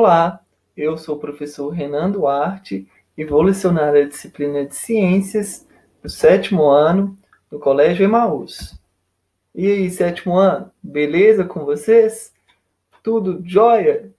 Olá, eu sou o professor Renan Duarte e vou lecionar a disciplina de Ciências do 7º ano do Colégio Emaús. E aí, 7º ano, beleza com vocês? Tudo jóia?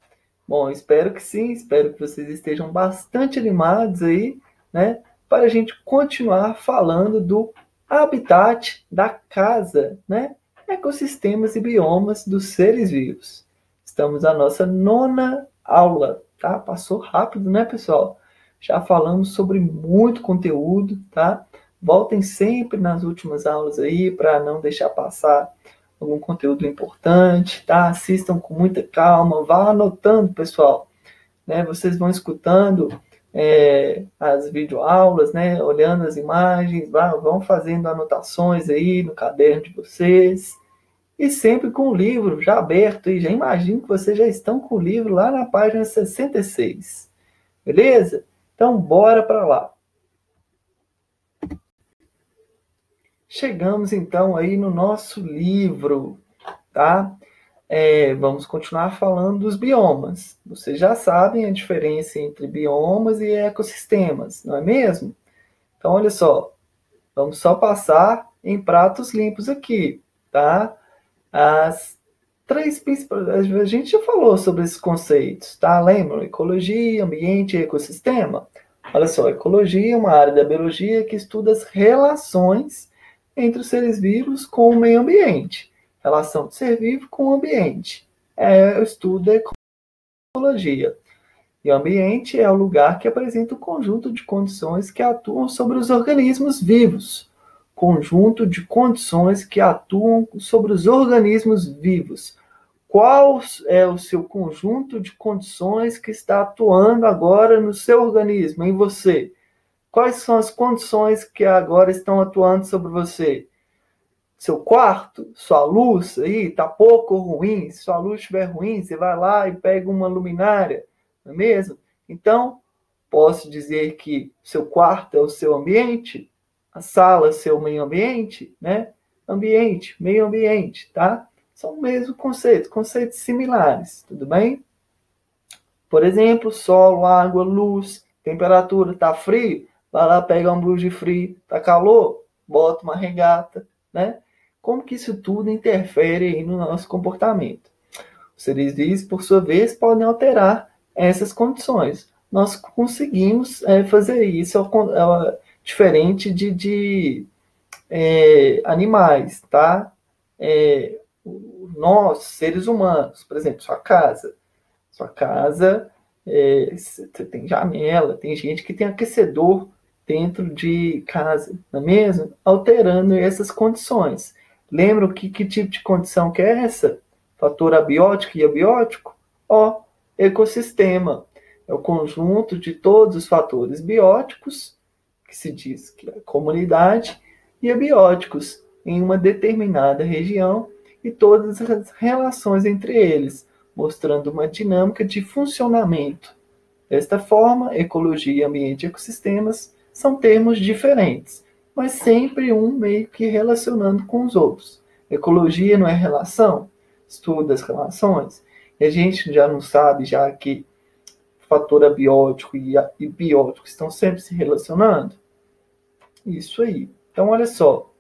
Bom, espero que sim, espero que vocês estejam bastante animados aí, né? Para a gente continuar falando do habitat da casa, né? Ecossistemas e biomas dos seres vivos. Estamos na nossa 9ª aula, tá? Passou rápido, né, pessoal? Já falamos sobre muito conteúdo, tá? Voltem sempre nas últimas aulas aí para não deixar passar algum conteúdo importante, tá? Assistam com muita calma, vá anotando, pessoal, né? Vocês vão escutando as videoaulas, né? Olhando as imagens, vão fazendo anotações aí no caderno de vocês. E sempre com o livro já aberto, e já imagino que vocês já estão com o livro lá na página 66. Beleza? Então, bora para lá. Chegamos, então, aí no nosso livro, tá? Vamos continuar falando dos biomas. Vocês já sabem a diferença entre biomas e ecossistemas, não é mesmo? Então, olha só. Vamos só passar em pratos limpos aqui, tá? As três principais... A gente já falou sobre esses conceitos, tá? Lembram? Ecologia, ambiente e ecossistema. Olha só, ecologia é uma área da biologia que estuda as relações entre os seres vivos com o meio ambiente. Relação do ser vivo com o ambiente. O estudo da ecologia. E o ambiente é o lugar que apresenta um conjunto de condições que atuam sobre os organismos vivos. Conjunto de condições que atuam sobre os organismos vivos. Qual é o seu conjunto de condições que está atuando agora no seu organismo, em você? Quais são as condições que agora estão atuando sobre você? Seu quarto, sua luz aí está pouco ou ruim? Se sua luz estiver ruim, você vai lá e pega uma luminária, não é mesmo? Então, posso dizer que seu quarto é o seu ambiente, a sala é seu meio ambiente, né? Ambiente, meio ambiente, tá? São o mesmo conceito, conceitos similares, tudo bem? Por exemplo, solo, água, luz, temperatura, tá frio? Vai lá, pega uma blusa de frio, tá calor? Bota uma regata, né? Como que isso tudo interfere aí no nosso comportamento? Os seres vivos, por sua vez, podem alterar essas condições. Nós conseguimos fazer isso, diferente de animais, tá? Nós, seres humanos, por exemplo, sua casa, você tem janela, tem gente que tem aquecedor dentro de casa, não é mesmo? Alterando essas condições. Lembram que tipo de condição que é essa? Fator abiótico e abiótico? Ecossistema. É o conjunto de todos os fatores bióticos, que se diz que é a comunidade, e abióticos, em uma determinada região, e todas as relações entre eles, mostrando uma dinâmica de funcionamento. Desta forma, ecologia, ambiente e ecossistemas são termos diferentes, mas sempre um meio que relacionando com os outros. Ecologia não é relação? Estuda as relações. E a gente já não sabe já que o fator abiótico e biótico estão sempre se relacionando? Isso aí. Então, olha só.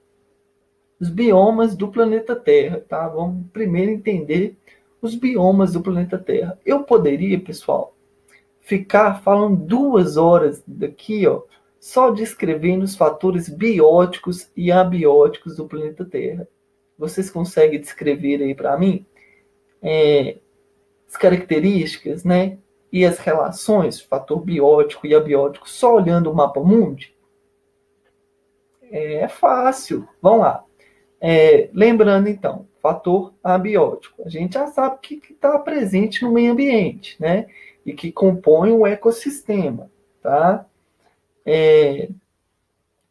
Os biomas do planeta Terra, tá? Vamos primeiro entender os biomas do planeta Terra. Eu poderia, pessoal, ficar falando 2 horas daqui, só descrevendo os fatores bióticos e abióticos do planeta Terra. Vocês conseguem descrever aí para mim as características, né? E as relações, fator biótico e abiótico, só olhando o mapa mundi? É fácil. Vamos lá. Lembrando, então, fator abiótico. A gente já sabe que está presente no meio ambiente, né? E que compõe o ecossistema, tá?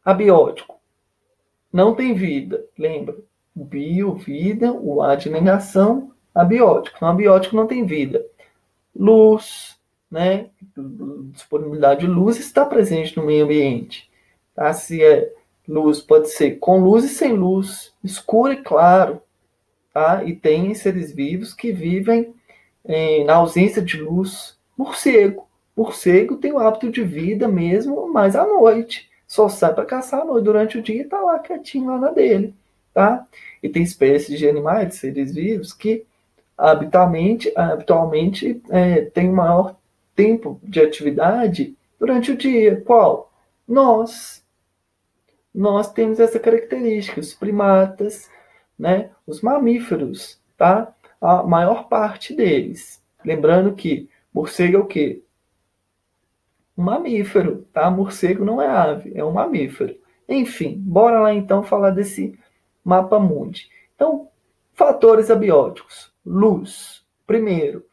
Abiótico. Não tem vida, lembra? Bio, vida, o A de negação, abiótico. Então, abiótico não tem vida. Luz, né? Disponibilidade de luz está presente no meio ambiente. Tá? Se é luz, pode ser com luz e sem luz, escuro e claro. Tá? E tem seres vivos que vivem na ausência de luz, Morcego. Morcego tem o hábito de vida mesmo mais à noite. Só sai para caçar à noite. Durante o dia está lá quietinho lá na dele. Tá? E tem espécies de animais, de seres vivos, que habitualmente tem um maior tempo de atividade durante o dia. Qual? Nós. Nós temos essa característica, os primatas, né? Os mamíferos, tá? A maior parte deles. Lembrando que morcego é o quê? Um mamífero, tá? Morcego não é ave, é um mamífero. Enfim, bora lá então falar desse mapa mundi. Então, fatores abióticos. Luz. Primeiro,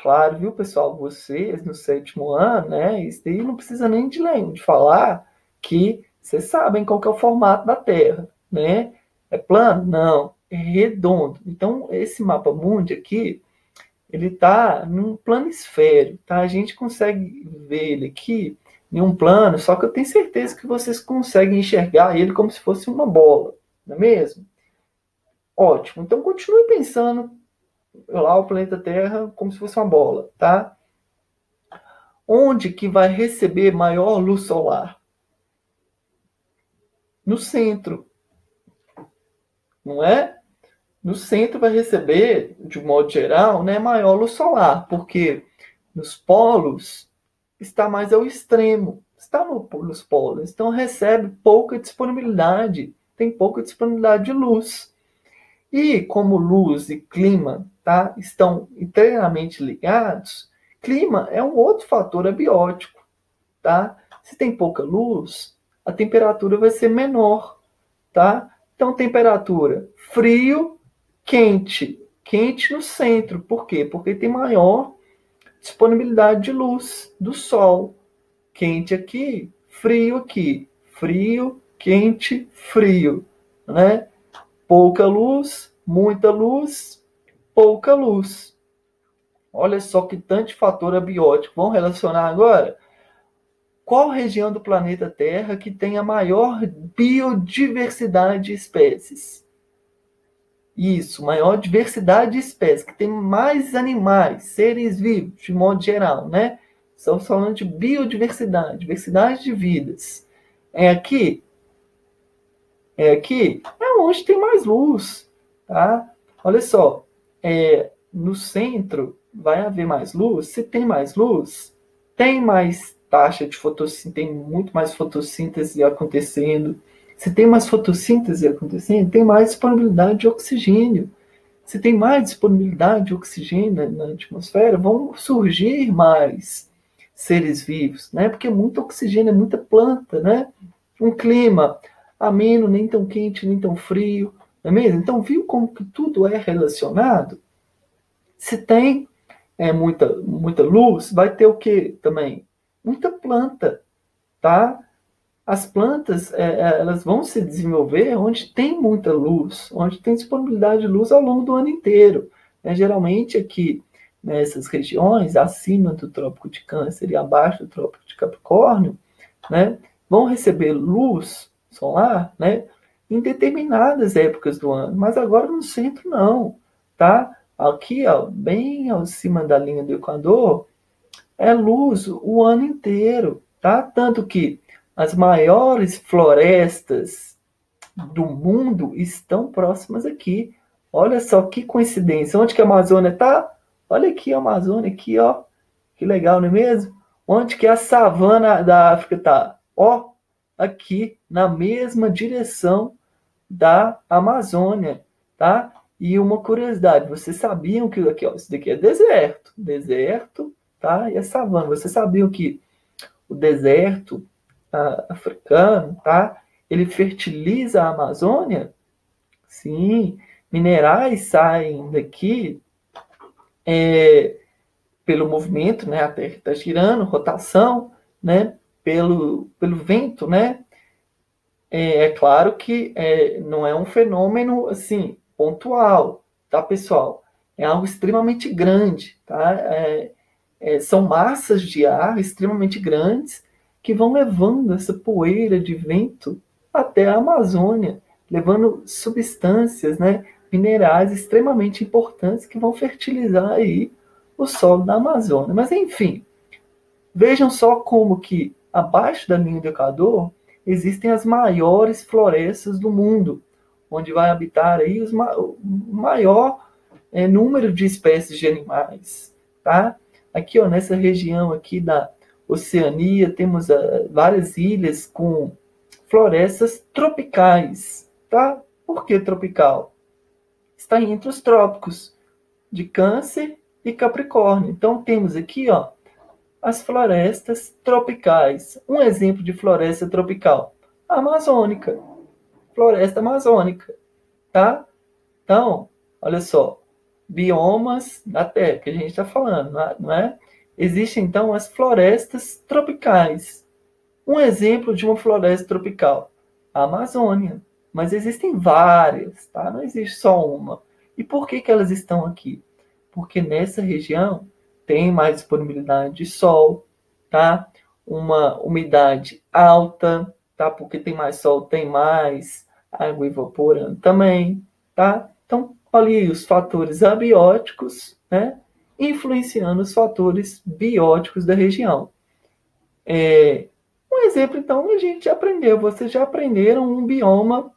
claro, viu, pessoal? Vocês no sétimo ano, né? Isso aí não precisa nem de falar que vocês sabem qual que é o formato da Terra, né? É plano? Não, é redondo. Então, esse mapa mundi aqui, ele está num planisfério, tá? A gente consegue ver ele aqui em um plano, só que eu tenho certeza que vocês conseguem enxergar ele como se fosse uma bola, não é mesmo? Ótimo. Então, continue pensando lá o planeta Terra como se fosse uma bola, tá? Onde que vai receber maior luz solar? No centro, não é? No centro vai receber, de modo geral, né, maior luz solar, porque nos polos está mais ao extremo, está nos polos, então recebe pouca disponibilidade, tem pouca disponibilidade de luz. E como luz e clima, tá, estão inteiramente ligados, clima é um outro fator abiótico, tá? Se tem pouca luz, a temperatura vai ser menor, tá? Então, temperatura frio, quente. Quente no centro. Por quê? Porque tem maior disponibilidade de luz do sol. Quente aqui, frio aqui. Frio, quente, frio, né? Pouca luz, muita luz, pouca luz. Olha só que tanto fator abiótico. Vamos relacionar agora? Qual região do planeta Terra que tem a maior biodiversidade de espécies? Isso, maior diversidade de espécies, que tem mais animais, seres vivos, de modo geral, né? Estamos falando de biodiversidade, diversidade de vidas. É aqui? É aqui? É onde tem mais luz, tá? Olha só, no centro vai haver mais luz. Se tem mais luz, tem mais taxa de fotossíntese, tem muito mais fotossíntese acontecendo. Se tem mais fotossíntese acontecendo, tem mais disponibilidade de oxigênio. Se tem mais disponibilidade de oxigênio na atmosfera, vão surgir mais seres vivos, né? Porque é muito oxigênio, é muita planta, né? Um clima ameno, nem tão quente, nem tão frio, não é mesmo? Então, viu como que tudo é relacionado? Se tem muita luz, vai ter o que também? Muita planta, tá? As plantas, elas vão se desenvolver onde tem muita luz, onde tem disponibilidade de luz ao longo do ano inteiro. Geralmente aqui, nessas regiões, acima do Trópico de Câncer e abaixo do Trópico de Capricórnio, né, vão receber luz solar, né, em determinadas épocas do ano, mas agora no centro não, tá? Aqui, ó, bem acima da linha do Equador, é luz o ano inteiro, tá? Tanto que as maiores florestas do mundo estão próximas aqui. Olha só que coincidência. Onde que a Amazônia está? Olha aqui a Amazônia, aqui, ó. Que legal, não é mesmo? Onde que a savana da África está? Ó, aqui, na mesma direção da Amazônia, tá? E uma curiosidade, vocês sabiam que aqui, ó, isso daqui é deserto, tá? E a savana. Vocês sabiam que o deserto africano, tá? Ele fertiliza a Amazônia? Sim, minerais saem daqui pelo movimento, né? A Terra está girando, rotação, né? Pelo vento, né? É claro que não é um fenômeno assim pontual, tá, pessoal? É algo extremamente grande, tá? São massas de ar extremamente grandes que vão levando essa poeira de vento até a Amazônia, levando substâncias, né, minerais extremamente importantes que vão fertilizar aí o solo da Amazônia. Mas, enfim, vejam só como que abaixo da linha do Equador existem as maiores florestas do mundo, onde vai habitar aí o maior número de espécies de animais, tá? Aqui, ó, nessa região aqui da Oceania, temos várias ilhas com florestas tropicais, tá? Por que tropical? Está entre os trópicos de Câncer e Capricórnio. Então temos aqui, ó, as florestas tropicais. Um exemplo de floresta tropical, a amazônica, floresta amazônica, tá? Então, olha só, biomas da Terra que a gente está falando, não é? Existem então as florestas tropicais. Um exemplo de uma floresta tropical, a Amazônia. Mas existem várias, tá? Não existe só uma. E por que elas estão aqui? Porque nessa região tem mais disponibilidade de sol, tá? Uma umidade alta, tá? Porque tem mais sol, tem mais água evaporando também, tá? Então, olha aí os fatores abióticos, né? Influenciando os fatores bióticos da região. Um exemplo, então, a gente aprendeu. Vocês já aprenderam um bioma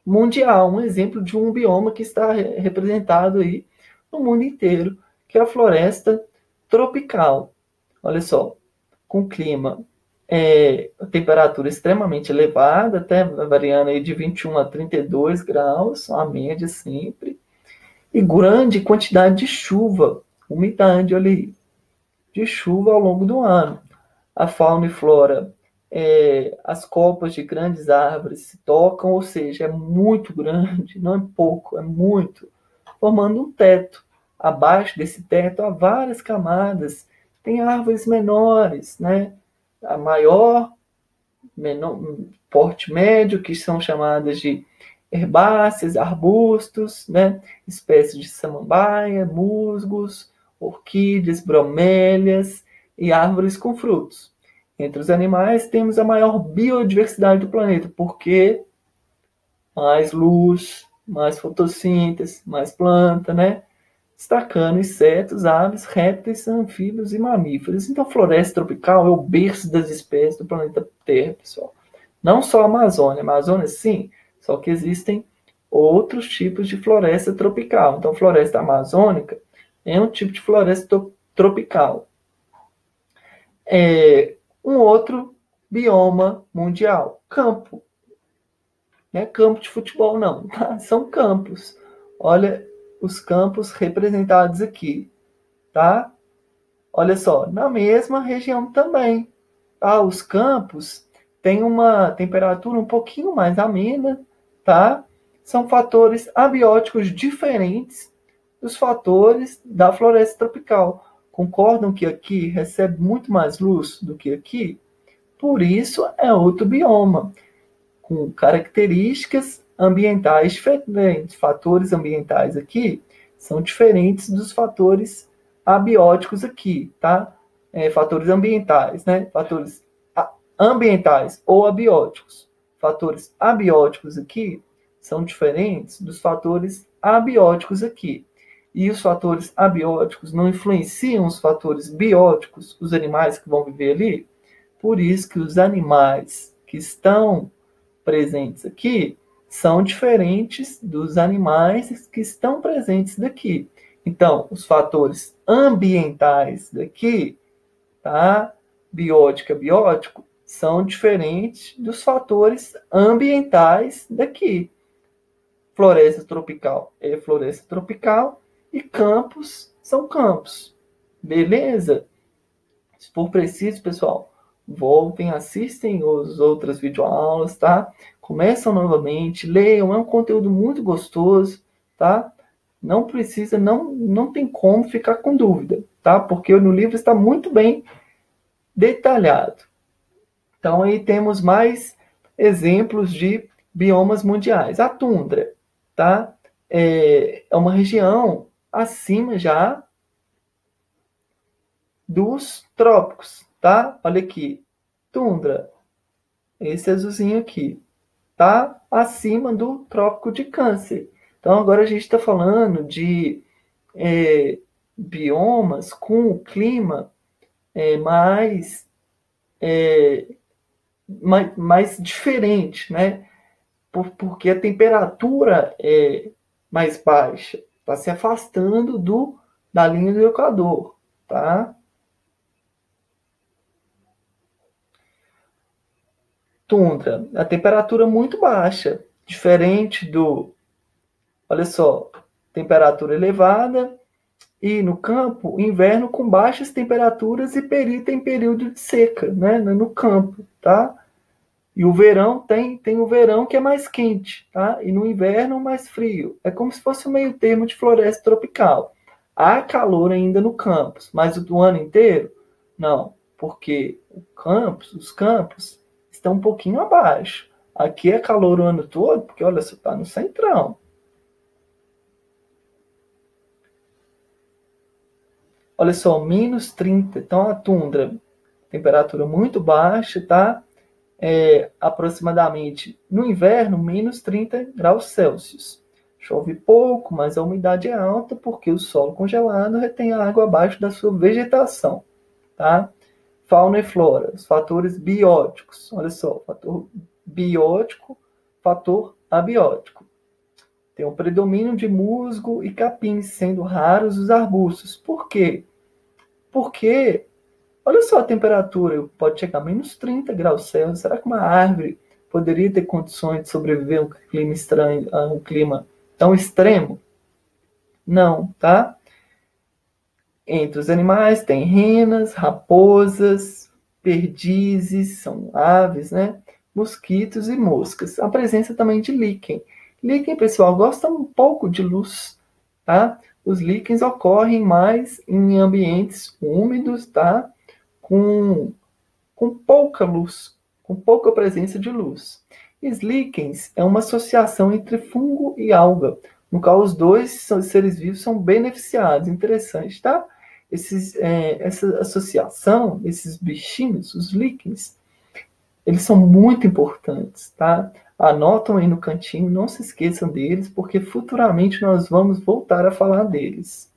mundial, um exemplo de um bioma que está representado aí no mundo inteiro, que é a floresta tropical. Olha só, com clima, temperatura extremamente elevada, até variando aí de 21 a 32 graus, a média sempre, e grande quantidade de chuva, umidade, olha aí, de chuva ao longo do ano. A fauna e flora, as copas de grandes árvores se tocam, ou seja, é muito grande, não é pouco, é muito, formando um teto. Abaixo desse teto há várias camadas, tem árvores menores, né? A maior, menor, porte médio, que são chamadas de herbáceas, arbustos, né? Espécies de samambaia, musgos, orquídeas, bromélias e árvores com frutos. Entre os animais, temos a maior biodiversidade do planeta, porque mais luz, mais fotossíntese, mais planta, né? Destacando insetos, aves, répteis, anfíbios e mamíferos. Então, floresta tropical é o berço das espécies do planeta Terra, pessoal. Não só a Amazônia. A Amazônia, sim, só que existem outros tipos de floresta tropical. Então, floresta amazônica é um tipo de floresta tropical. Um outro bioma mundial, campo. Não é campo de futebol, não, tá? São campos. Olha os campos representados aqui, tá? Olha só, na mesma região também, tá? Os campos têm uma temperatura um pouquinho mais amena, tá? São fatores abióticos diferentes dos fatores da floresta tropical. Concordam que aqui recebe muito mais luz do que aqui? Por isso é outro bioma, com características ambientais diferentes. Fatores ambientais aqui são diferentes dos fatores abióticos aqui, tá? Fatores ambientais, né? Fatores ambientais ou abióticos. Fatores abióticos aqui são diferentes dos fatores abióticos aqui. E os fatores abióticos não influenciam os fatores bióticos, os animais que vão viver ali. Por isso que os animais que estão presentes aqui são diferentes dos animais que estão presentes daqui. Então, os fatores ambientais daqui, tá? Biótica, biótico, são diferentes dos fatores ambientais daqui. Floresta tropical é floresta tropical e campos são campos. Beleza? Se for preciso, pessoal, voltem, assistem as outras videoaulas, tá? Começam novamente, leiam, é um conteúdo muito gostoso, tá? Não precisa, não tem como ficar com dúvida, tá? Porque no livro está muito bem detalhado. Então aí temos mais exemplos de biomas mundiais. A tundra, tá? É uma região acima já dos trópicos, tá? Olha aqui, tundra, esse azulzinho aqui, tá acima do trópico de Câncer. Então agora a gente está falando de biomas com o clima mais diferente, né? Porque a temperatura é mais baixa, está se afastando da linha do Equador, tá? Tundra, a temperatura muito baixa, diferente olha só, temperatura elevada e no campo, inverno com baixas temperaturas e tem período de seca, né, no campo, tá? E o verão tem o verão que é mais quente, tá? E no inverno mais frio. É como se fosse o meio termo de floresta tropical. Há calor ainda no campus, mas o do ano inteiro? Não, porque os campos estão um pouquinho abaixo. Aqui é calor o ano todo, porque olha, você está no centrão. Olha só, -30. Então a tundra, temperatura muito baixa, tá? Aproximadamente no inverno, -30 graus Celsius. Chove pouco, mas a umidade é alta porque o solo congelado retém a água abaixo da sua vegetação. Tá? Fauna e flora, os fatores bióticos. Olha só, fator biótico, fator abiótico. Tem um predomínio de musgo e capim, sendo raros os arbustos. Por quê? Porque olha só a temperatura, pode chegar a -30 graus Celsius. Será que uma árvore poderia ter condições de sobreviver a um clima estranho, a um clima tão extremo? Não, tá? Entre os animais tem renas, raposas, perdizes, são aves, né? Mosquitos e moscas. A presença também de líquen. Líquen, pessoal, gosta um pouco de luz, tá? Os líquens ocorrem mais em ambientes úmidos, tá? Com pouca luz, com pouca presença de luz. Líquens é uma associação entre fungo e alga, no qual os dois seres vivos são beneficiados. Interessante, tá? Essa associação, esses bichinhos, os líquens, eles são muito importantes, tá? Anotam aí no cantinho, não se esqueçam deles, porque futuramente nós vamos voltar a falar deles.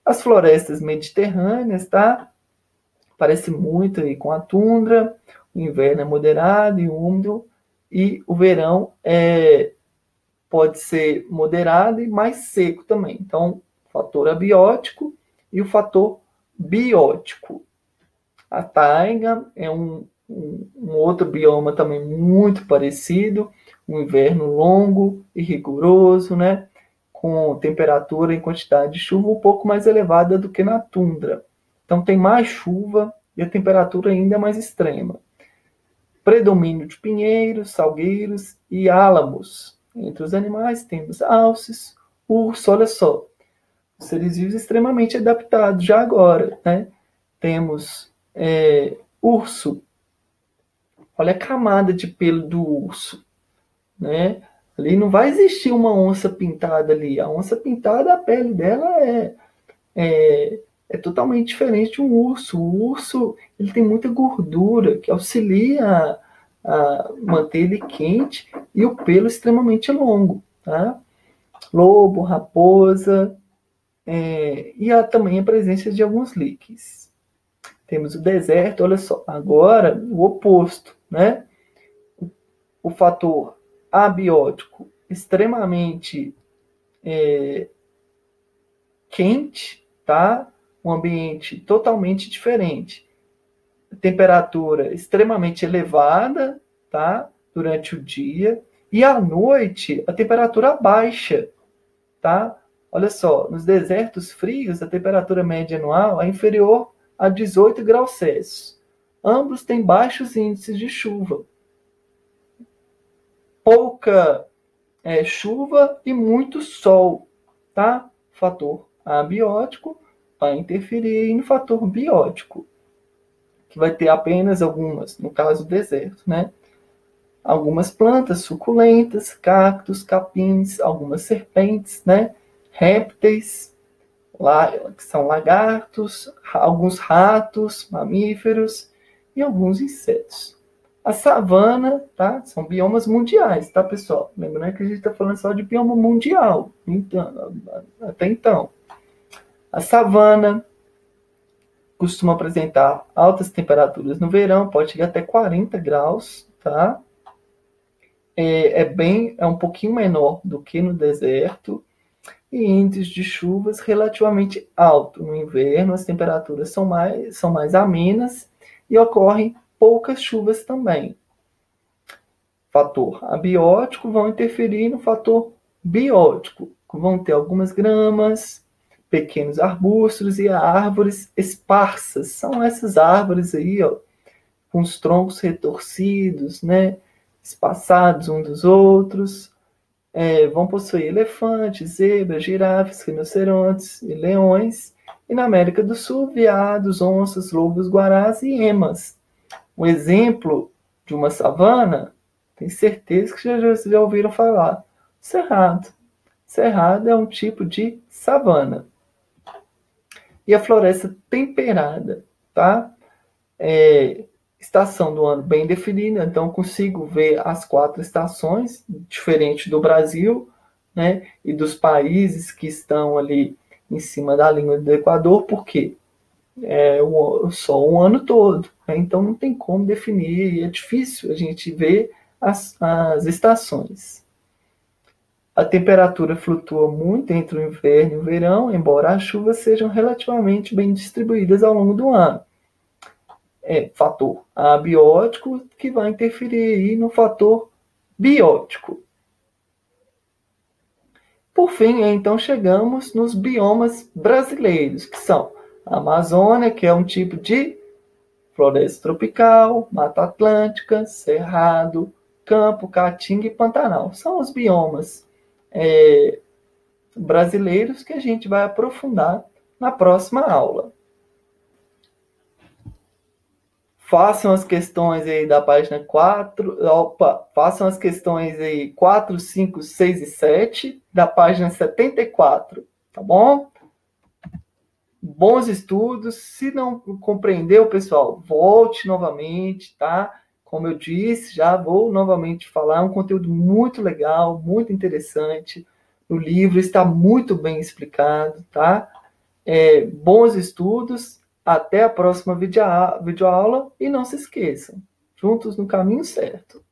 As florestas mediterrâneas, tá? Parece muito aí com a tundra, o inverno é moderado e úmido, e o verão pode ser moderado e mais seco também. Então, o fator abiótico e o fator biótico. A taiga é um outro bioma também muito parecido, um inverno longo e rigoroso, né? Com temperatura e quantidade de chuva um pouco mais elevada do que na tundra. Então tem mais chuva e a temperatura ainda é mais extrema. Predomínio de pinheiros, salgueiros e álamos. Entre os animais temos alces, urso, olha só. Seres vivos extremamente adaptados já agora, né? Temos urso. Olha a camada de pelo do urso, né? Ali não vai existir uma onça pintada ali. A onça pintada, a pele dela é totalmente diferente de um urso. O urso ele tem muita gordura que auxilia a manter ele quente e o pelo extremamente longo, tá? Lobo, raposa e também a presença de alguns líquens. Temos o deserto, olha só, agora o oposto, né? O fator abiótico extremamente quente, tá? Um ambiente totalmente diferente. Temperatura extremamente elevada, tá? Durante o dia. E à noite, a temperatura baixa, tá? Olha só, nos desertos frios, a temperatura média anual é inferior a 18 graus Celsius. Ambos têm baixos índices de chuva. Pouca chuva e muito sol, tá? Fator abiótico vai interferir no fator biótico, que vai ter apenas algumas, no caso, deserto, né? Algumas plantas suculentas, cactos, capins, algumas serpentes, né? Répteis, que são lagartos, alguns ratos, mamíferos e alguns insetos. A savana, tá? São biomas mundiais, tá, pessoal? Lembrando que a gente está falando só de bioma mundial, então, até então. A savana costuma apresentar altas temperaturas no verão, pode chegar até 40 graus, tá? É um pouquinho menor do que no deserto, e índices de chuvas relativamente alto. No inverno, as temperaturas são mais amenas e ocorrem poucas chuvas também. Fator abiótico vão interferir no fator biótico. Vão ter algumas gramas, pequenos arbustos e árvores esparsas. São essas árvores aí, ó, com os troncos retorcidos, né, espaçados uns dos outros. Vão possuir elefantes, zebras, girafas, rinocerontes e leões. E na América do Sul, veados, onças, lobos, guarás e emas. Um exemplo de uma savana, tenho certeza que já ouviram falar. Cerrado. Cerrado é um tipo de savana. E a floresta temperada, tá? Estação do ano bem definida, então consigo ver as 4 estações, diferente do Brasil, né, e dos países que estão ali em cima da linha do Equador, porque só um ano todo, né, então não tem como definir, e é difícil a gente ver as estações. A temperatura flutua muito entre o inverno e o verão, embora as chuvas sejam relativamente bem distribuídas ao longo do ano. Fator abiótico que vai interferir aí no fator biótico. Por fim, então, chegamos nos biomas brasileiros, que são a Amazônia, que é um tipo de floresta tropical, Mata Atlântica, Cerrado, Campo, Caatinga e Pantanal. São os biomas brasileiros que a gente vai aprofundar na próxima aula. Façam as questões aí da página 4. Façam as questões aí 4, 5, 6 e 7 da página 74, tá bom? Bons estudos. Se não compreendeu, pessoal, volte novamente, tá? Como eu disse, já vou novamente falar, é um conteúdo muito legal, muito interessante. O livro está muito bem explicado, tá? Bons estudos. Até a próxima videoaula e não se esqueçam, juntos no caminho certo.